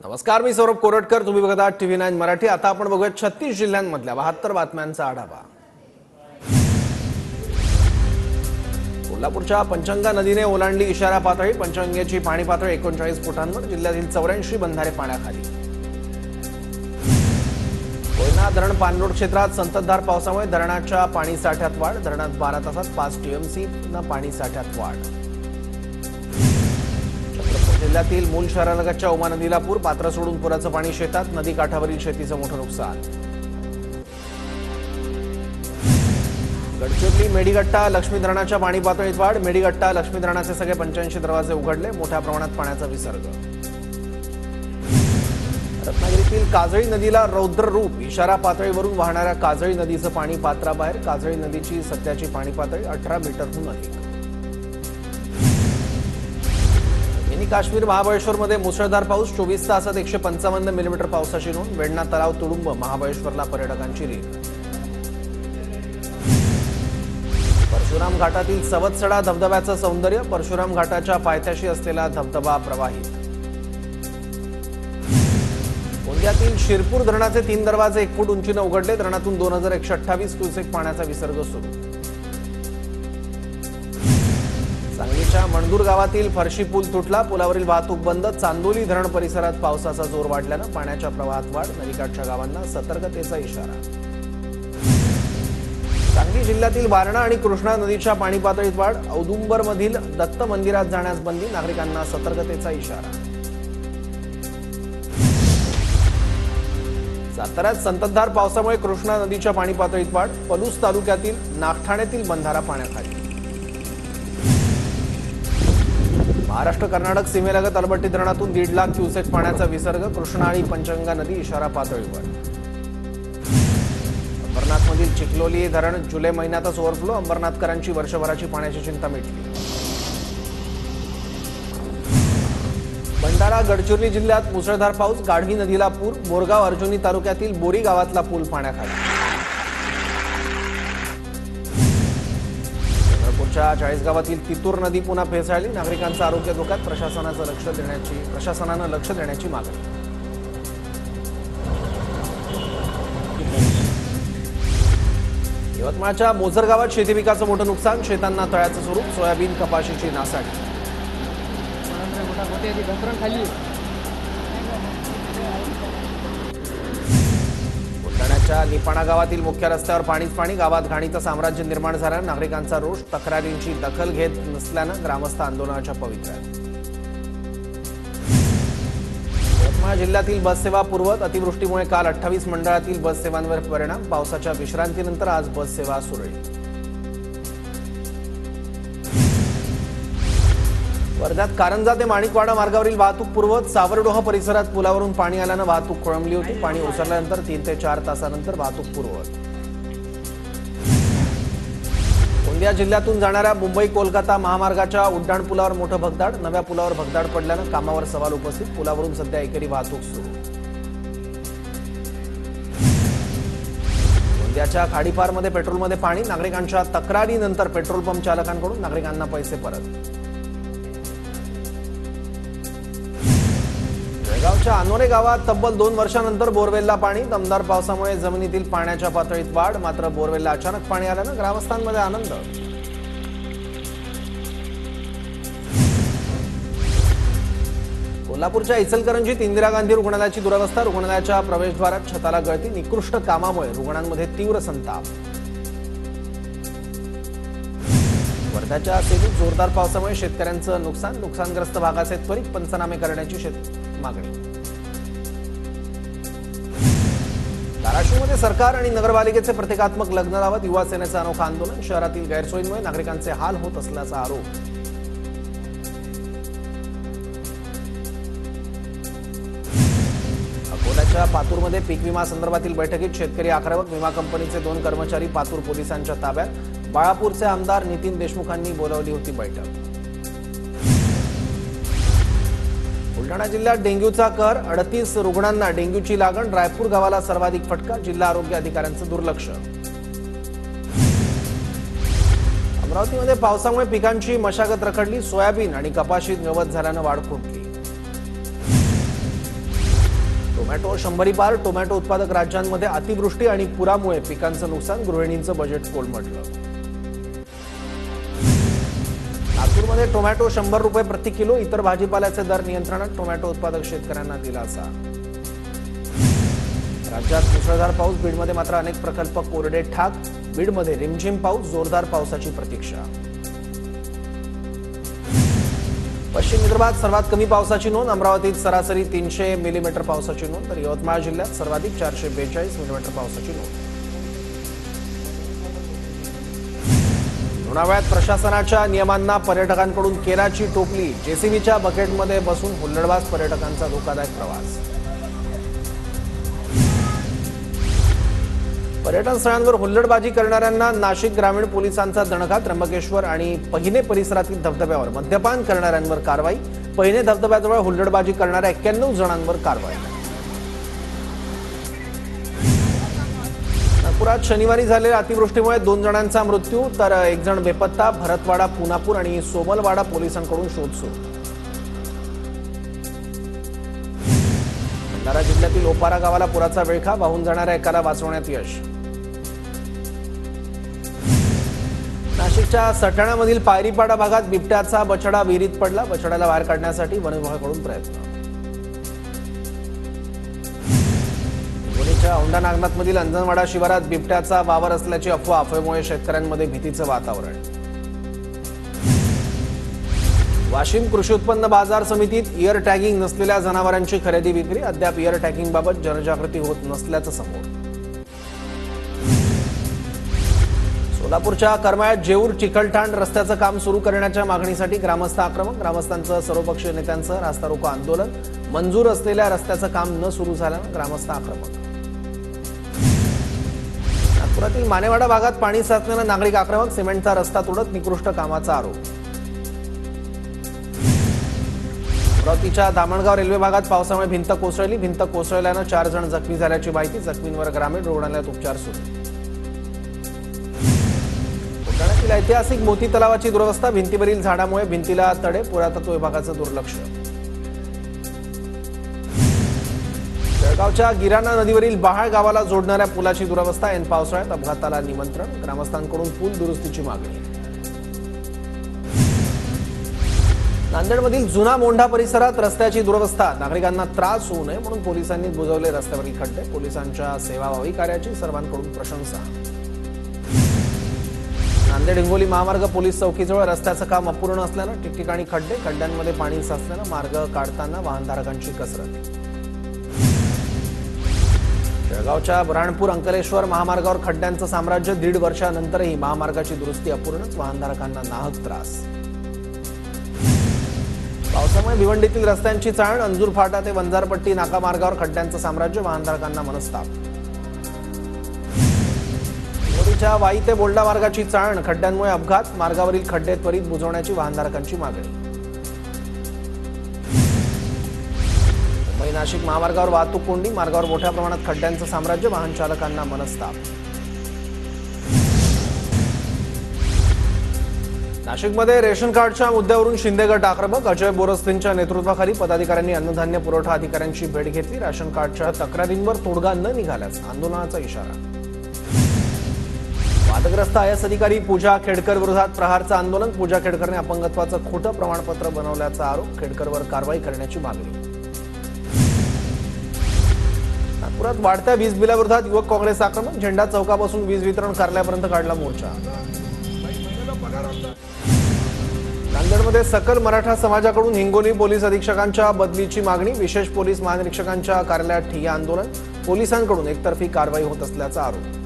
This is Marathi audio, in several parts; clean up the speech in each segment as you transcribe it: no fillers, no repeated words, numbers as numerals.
नमस्कार, मी सौरभ कोरटकर. तुम्ही बघत आहात TV9 मराठी. आता आपण बघूया 36 जिल्ह्यांमधल्या 72 बातम्यांचा आढावा. कोल्हापूरच्या पंचगंगा नदीने ओलांडली इशारा पातळी. पंचगंगेची पाणी पातळी 39 फुटांवर. जिल्ह्यातील 84 बंधारे पाण्याखाली. कोयना धरण पाणलोट क्षेत्रात संततधार पावसामुळे धरणाच्या पाणी साठ्यात वाढ. धरणात 12 तासात 5 TMC पाणी साठ्यात वाढ. जिल्ह्यातील मूल शहरालगतच्या उमा नदीला पूर. पात्र सोडून पुराचं पाणी शेतात. नदी काठावरील शेतीचं मोठं नुकसान. गडचिरोली मेडीगट्टा लक्ष्मी धरणाच्या पाणी पातळीत वाढ. मेडीगट्टा लक्ष्मी धरणाचे सगळे 85 दरवाजे उघडले. मोठ्या प्रमाणात पाण्याचा विसर्ग. रत्नागिरीतील काजळी नदीला रौद्र रूप. इशारा पातळीवरून वाहणाऱ्या काजळी नदीचं पाणी पात्राबाहेर. काजळी नदीची सध्याची पाणी पातळी 18 मीटरहून अधिक. काश्मीर महाबळेश्वरमध्ये मुसळधार पाऊस. 24 तासात 155 मिलीमीटर पावसाची नोंद. वेण्णा तलाव तुडुंब. महाबळेश्वरला पर्यटकांची रीघ. परशुराम घाटातील सवतसडा धबधब्याचं सौंदर्य. परशुराम घाटाच्या पायथ्याशी असलेला धबधबा प्रवाहित. गोंदियातील शिरपूर धरणाचे 3 दरवाजे 1 फूट उंचीने उघडले. धरणातून 2128 क्युसेक पाण्याचा विसर्ग सुरू. सांगलीच्या मणदूर गावातील फरशी पूल तुटला. पुलावरील वाहतूक बंद. चांदोली धरण परिसरात पावसाचा जोर वाढल्यानं पाण्याच्या प्रवाहात वाढ. नदीकाठच्या गावांना सतर्कतेचा इशारा. सांगली जिल्ह्यातील वारणा आणि कृष्णा नदीच्या पाणी पातळीत वाढ. औदुंबरमधील दत्त मंदिरात जाण्यास बंदी. नागरिकांना सतर्कतेचा इशारा. साताऱ्यात संततधार पावसामुळे कृष्णा नदीच्या पाणी पातळीत वाढ. पलूस तालुक्यातील नागठाण्यातील बंधारा पाण्याखाली. महाराष्ट्र कर्नाटक सीमेलगत अलबट्टी धरणातून 1.5 लाख क्युसेक पाण्याचा विसर्ग. कृष्णा आणि पंचगंगा नदी इशारा पातळीवर. अंबरनाथमधील चिखलोली धरण जुलै महिन्यातच ओव्हरफ्लो. अंबरनाथकरांची वर्षभराची पाण्याची चिंता मिटली. भंडारा गडचिरोली जिल्ह्यात मुसळधार पाऊस. गाढवी नदीला पूर. बोरगाव अर्जुनी तालुक्यातील बोरी गावातला पूल पाण्याखाली. चाळीसगावातील तितूर नदी पुन्हा फेसाळली. नागरिकांचं आरोग्य धोक्यात. प्रशासनानं लक्ष देण्याची मागणी. यवतमाळच्या मोझर गावात शेती पिकाचं मोठं नुकसान. शेतांना तळ्याचं स्वरूप. सोयाबीन कपाशीची नासाडी. निपाणा गावातील मुख्य रस्त्यावर पाणीच पाणी. गावात घाणीचं साम्राज्य निर्माण झालं. नागरिकांचा रोष. तक्रारींची दखल घेत नसल्यानं ग्रामस्थ आंदोलनाच्या पवित्र्यात. यवतमाळ जिल्ह्यातील बससेवा पूर्ववत. अतिवृष्टीमुळे काल 28 मंडळातील बससेवांवर परिणाम. पावसाच्या विश्रांतीनंतर आज बससेवा सुरळीत. वर्ध्यात कारंजा ते माणिकवाडा मार्गावरील वाहतूक पूर्ववत. सावरडोह परिसरात पुलावरून पाणी आल्यानं वाहतूक खोळंबली होती. पाणी ओसरल्यानंतर 3 ते 4 तासानंतर वाहतूक पूर्ववत. गोंदिया जिल्ह्यातून जाणाऱ्या मुंबई कोलकाता महामार्गाच्या उड्डाणपुलावर मोठं भगदाड. नव्या पुलावर भगदाड पडल्यानं कामावर सवाल उपस्थित. पुलावरून सध्या एकेरी वाहतूक सुरू. गोंदियाच्या खाडीपारमध्ये पेट्रोलमध्ये पाणी. नागरिकांच्या तक्रारीनंतर पेट्रोल पंप चालकांकडून नागरिकांना पैसे परत. जळगावच्या अनोरे गावात तब्बल 2 वर्षांनंतर बोरवेलला पाणी. दमदार पावसामुळे जमिनीतील पाण्याच्या पातळीत वाढ. मात्र बोरवेलला अचानक पाणी आल्यानं ग्रामस्थांमध्ये आनंद. कोल्हापूरच्या इचलकरंजीत इंदिरा गांधी रुग्णालयाची दुरवस्था. रुग्णालयाच्या प्रवेशद्वारात छताला गळती. निकृष्ट कामामुळे रुग्णांमध्ये तीव्र संताप. वर्ध्याच्या सेलूत जोरदार पावसामुळे शेतकऱ्यांचं नुकसान. नुकसानग्रस्त भागाचे त्वरित पंचनामे करण्याची मागणी. धाराशिवमध्ये सरकार आणि नगरपालिकेचे प्रतिकात्मक लग्न लावत युवा सेनेचं अनोखं आंदोलन. शहरातील गैरसोयींमुळे नागरिकांचे हाल होत असल्याचा आरोप. अकोल्याच्या पातूरमध्ये पीक विमा संदर्भातील बैठकीत शेतकरी आक्रमक. विमा कंपनीचे 2 कर्मचारी पातूर पोलिसांच्या ताब्यात. बाळापूरचे आमदार नितीन देशमुखांनी बोलावली होती बैठक. बुलढाणा जिल्ह्यात डेंग्यूचा कहर. 38 रुग्णांना डेंग्यूची लागण. रायपूर गावाला सर्वाधिक फटका. जिल्हा आरोग्य अधिकाऱ्यांचं दुर्लक्ष. अमरावतीमध्ये पावसामुळे पिकांची मशागत रखडली. सोयाबीन आणि कपाशीत गवत झाल्यानं वाढ खुंटली. टोमॅटो 100 पार. टोमॅटो उत्पादक राज्यांमध्ये अतिवृष्टी आणि पुरामुळे पिकांचं नुकसान, गृहिणींचं बजेट कोलमडलं. नागपूरमध्ये टोमॅटो 100 रुपये प्रति किलो. इतर भाजीपाल्याचे दर नियंत्रणात, टोमॅटो उत्पादक शेतकऱ्यांना दिलासा. राज्यात मुसळधार पाऊस. बीडमध्ये मात्र अनेक प्रकल्प कोरडे ठाक. बीडमध्ये रिमझिम पाऊस, जोरदार पावसाची प्रतीक्षा. पश्चिम विदर्भात सर्वात कमी पावसाची नोंद. अमरावतीत सरासरी 300 मिलीमीटर पावसाची नोंद, तर यवतमाळ जिल्ह्यात सर्वाधिक 442 मिलीमीटर पावसाची नोंद. लोणावळ्यात प्रशासनाच्या नियमांना पर्यटकांकडून केराची टोपली. जेसीबीच्या बकेटमध्ये बसून हुल्लडबाज पर्यटकांचा धोकादायक प्रवास. पर्यटन स्थळांवर हुल्लडबाजी करणाऱ्यांना नाशिक ग्रामीण पोलिसांचा दणका. त्र्यंबकेश्वर आणि पहिने परिसरातील धबधब्यावर मद्यपान करणाऱ्यांवर कारवाई. पहिने धबधब्याजवळ हुल्लडबाजी करणाऱ्या 91 जणांवर कारवाई. नागपुरात शनिवारी झालेल्या अतिवृष्टीमुळे 2 जणांचा मृत्यू, तर 1 जण बेपत्ता. भरतवाडा, पुनापूर आणि सोमलवाडा पोलिसांकडून शोध सुरू. भंडारा जिल्ह्यातील ओपारा गावाला पुराचा विळखा. वाहून जाणाऱ्या एकाला वाचवण्यात यश. नाशिकच्या सटाण्यामधील पायरीपाडा भागात बिबट्याचा बछडा विहिरीत पडला. बछड्याला बाहेर काढण्यासाठी वनविभागाकडून प्रयत्न. हिंगोलीच्या औंढा नागनाथमधील अंजनवाडा शिवारात बिबट्याचा वावर असल्याची अफवा. अफवेमुळे शेतकऱ्यांमध्ये भीतीचं वातावरण. वाशिम कृषी उत्पन्न बाजार समितीत इयर टॅगिंग नसलेल्या जनावरांची खरेदी विक्री. अद्याप इयर टॅगिंगबाबत जनजागृती होत नसल्याचं समोर. सोलापूरच्या करमाळ्यात जेऊर चिखलठाण रस्त्याचं काम सुरू करण्याच्या मागणीसाठी ग्रामस्थ आक्रमक. ग्रामस्थांचं सर्वपक्षीय नेत्यांचं रास्ता रोको आंदोलन. मंजूर असलेल्या रस्त्याचं काम न सुरू झाल्यानं ग्रामस्थ आक्रमक. नागपुरातील मानेवाडा भागात पाणी साचल्यानं नागरिक आक्रमक. सिमेंटचा रस्ता तोडत निकृष्ट कामाचा आरोप. अमरावतीच्या दामणगाव रेल्वे भागात पावसामुळे भिंत कोसळली. भिंत कोसळल्यानं 4 जण जखमी झाल्याची माहिती. जखमींवर ग्रामीण रुग्णालयात उपचार सुरू. बुलढाण्यातील ऐतिहासिक मोती तलावाची दुरवस्था. भिंतीवरील झाडामुळे भिंतीला तडे. पुरातत्व विभागाचं दुर्लक्ष. जळगावच्या गिराणा नदीवरील बहाळ गावाला जोडणाऱ्या पुलाची दुरवस्था. ऐन पावसाळ्यात अपघाताला निमंत्रण. ग्रामस्थांकडून पूल दुरुस्तीची मागणी. नांदेडमधील जुना मोंढा परिसरात रस्त्याची दुरवस्था. नागरिकांना त्रास होऊ नये म्हणून पोलिसांनी बुजवले रस्त्यावरील खड्डे. पोलिसांच्या सेवाभावी कार्याची सर्वांकडून प्रशंसा. नांदेड हिंगोली महामार्ग पोलीस चौकीजवळ रस्त्याचं काम अपूर्ण असल्यानं ठिकठिकाणी खड्डे. खड्ड्यांमध्ये पाणी साचल्यानं मार्ग काढताना वाहनधारकांची कसरत. जळगावच्या बुऱ्हाणपूर अंकलेश्वर महामार्गावर खड्ड्यांचं साम्राज्य. 1.5 वर्षानंतरही महामार्गाची दुरुस्ती अपूर्णच. वाहनधारकांना नाहक त्रास. पावसामुळे भिवंडीतील रस्त्यांची चाळण. अंजूर फाटा ते वंजारपट्टी नाका मार्गावर खड्ड्यांचं साम्राज्य. वाहनधारकांना मनस्ताप. हिंगोलीच्या वाई ते बोल्डा मार्गाची चाळण. खड्ड्यांमुळे अपघात. मार्गावरील खड्डे त्वरित बुजवण्याची वाहनधारकांची मागणी. मुंबई नाशिक महामार्गावर वाहतूक कोंडी. मार्गावर मोठ्या प्रमाणात खड्ड्यांचं साम्राज्य. वाहन चालकांना मनस्ताप. नाशिकमध्ये रेशन कार्डच्या मुद्द्यावरून शिंदे गट आक्रमक. अजय बोरस्तेंच्या नेतृत्वाखाली पदाधिकाऱ्यांनी अन्नधान्य पुरवठा अधिकाऱ्यांची भेट घेतली. राशन कार्डच्या तक्रारींवर तोडगा न निघाल्यास आंदोलनाचा इशारा. वादग्रस्त आयएस अधिकारी पूजा खेडकर विरोधात प्रहारचं आंदोलन. पूजा खेडकरने अपंगत्वाचं खोटं प्रमाणपत्र बनवल्याचा आरोप. खेडकरवर कारवाई करण्याची मागणी. नागपुरात वाढत्या वीज बिलाविरोधात युवक काँग्रेस आक्रमक. झेंडा चौकापासून वीज वितरण कार्यालयापर्यंत काढला मोर्चा. नांदेडमध्ये सकल मराठा समाजाकडून हिंगोली पोलीस अधीक्षकांच्या बदलीची मागणी. विशेष पोलीस महानिरीक्षकांच्या कार्यालयात ठिय्या आंदोलन. पोलिसांकडून एकतर्फी कारवाई होत असल्याचा आरोप.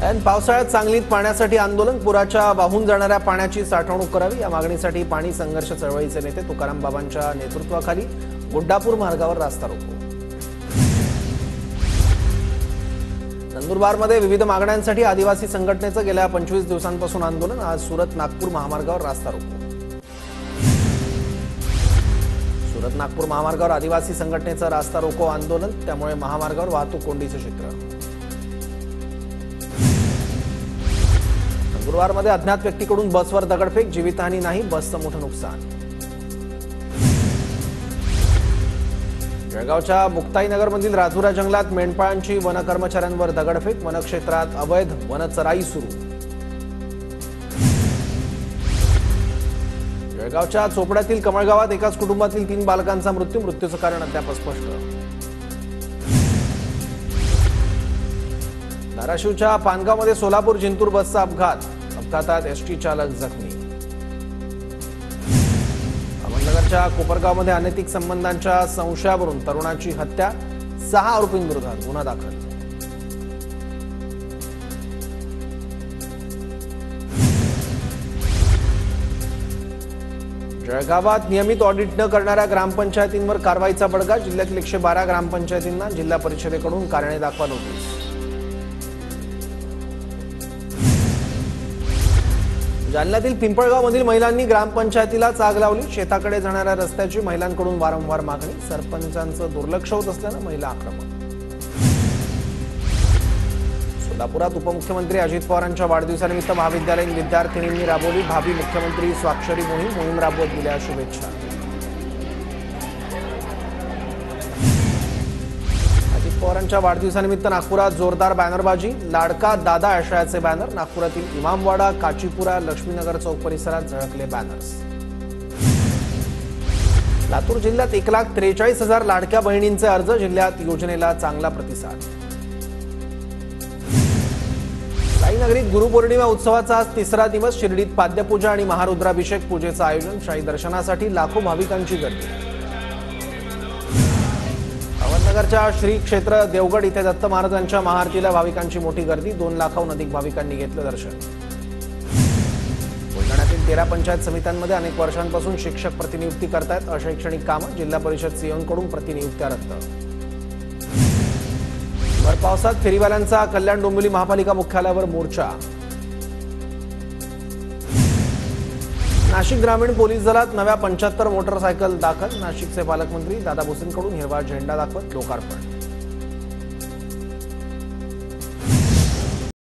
ऐन पावसाळ्यात सांगलीत पाण्यासाठी आंदोलन. पुराच्या वाहून जाणाऱ्या पाण्याची साठवणूक करावी या मागणीसाठी पाणी संघर्ष चळवळीचे नेते तुकाराम बाबांच्या नेतृत्वाखाली गुड्डापूर मार्गावर रास्ता रोको. नंदुरबारमध्ये विविध मागण्यांसाठी आदिवासी संघटनेचं गेल्या 25 दिवसांपासून आंदोलन. आज सुरत नागपूर महामार्गावर रास्ता रोको. सुरत नागपूर महामार्गावर आदिवासी संघटनेचं रास्ता रोको आंदोलन. त्यामुळे महामार्गावर वाहतूक कोंडीचं चित्र. नंदुरबारमध्ये अज्ञात व्यक्तीकडून बसवर दगडफेक. जीवितहानी नाही, बसचं मोठं नुकसान. जळगावच्या मुक्ताईनगरमधील राजुरा जंगलात मेंढपाळांची वन कर्मचाऱ्यांवर दगडफेक, वनक्षेत्रात अवैध वनचराई सुरू। जळगावच्या चोपड्यातील कमळगावात एकाच कुटुंबातील 3 बालकांचा मृत्यूचं कारण अद्याप स्पष्ट। धाराशिवच्या पानगावमध्ये सोलापूर जिंतूर बसचा अपघातात एसटी चालक जखमी। अहमदनगरच्या कोपरगावमध्ये अनैतिक संबंधांच्या संशयावरून तरुणाची हत्या, 6 आरोपींविरोधात गुन्हा दाखल। जळगावात नियमित ऑडिट न करणाऱ्या ग्रामपंचायतींवर कारवाईचा बडगा, जिल्ह्यातील 112 ग्रामपंचायतींना जिल्हा परिषदेकडून कारणे दाखवा नोटीस। जालन्यातील पिंपळगावमधील महिलांनी ग्रामपंचायतीला आग लावली, शेताकडे जाणाऱ्या रस्त्याची महिलांकडून वारंवार मागणी, सरपंचांचं दुर्लक्ष होत असल्यानं महिला आक्रमक। सोलापुरात उपमुख्यमंत्री अजित पवारांच्या वाढदिवसानिमित्त महाविद्यालयीन विद्यार्थिनींनी राबवली भावी मुख्यमंत्री स्वाक्षरी मोहीम राबवत दिल्या शुभेच्छा। अजित पवारांच्या वाढदिवसानिमित्त नागपुरात जोरदार बॅनरबाजी, लाडका दादा आशयाचे बॅनर, नागपुरातील इमामवाडा, काचीपुरा, लक्ष्मीनगर चौक परिसरात झळकले बॅनर्स। लातूर जिल्ह्यात 1,43,000 लाडक्या बहिणींचे अर्ज, जिल्ह्यात योजनेला चांगला प्रतिसाद। साईनगरीत गुरुपौर्णिमा उत्सवाचा आज 3रा दिवस, शिर्डीत पाद्यपूजा आणि महारुद्राभिषेक पूजेचं आयोजन, शाही दर्शनासाठी लाखो भाविकांची गर्दी। अहमदनगरच्या श्री क्षेत्र देवगड इथे दत्त महाराजांच्या महाआरतीला भाविकांची मोठी गर्दी, 2 लाखाहून अधिक भाविकांनी घेतलं दर्शन। बुलढाण्यातील 13 पंचायत समित्यांमध्ये अनेक वर्षांपासून शिक्षक प्रतिनियुक्ती करतायत अशैक्षणिक कामं, जिल्हा परिषद सीएमकडून प्रतिनियुक्त्या रद्द। भर पावसात फेरीवाल्यांचा कल्याण डोंबिवली महापालिका मुख्यालयावर मोर्चा। नाशिक ग्रामीण पोलीस दलात नव्या 75 मोटरसायकल दाखल, नाशिकचे पालकमंत्री दादा भुसेंकडून हिरवा झेंडा दाखवत लोकार्पण।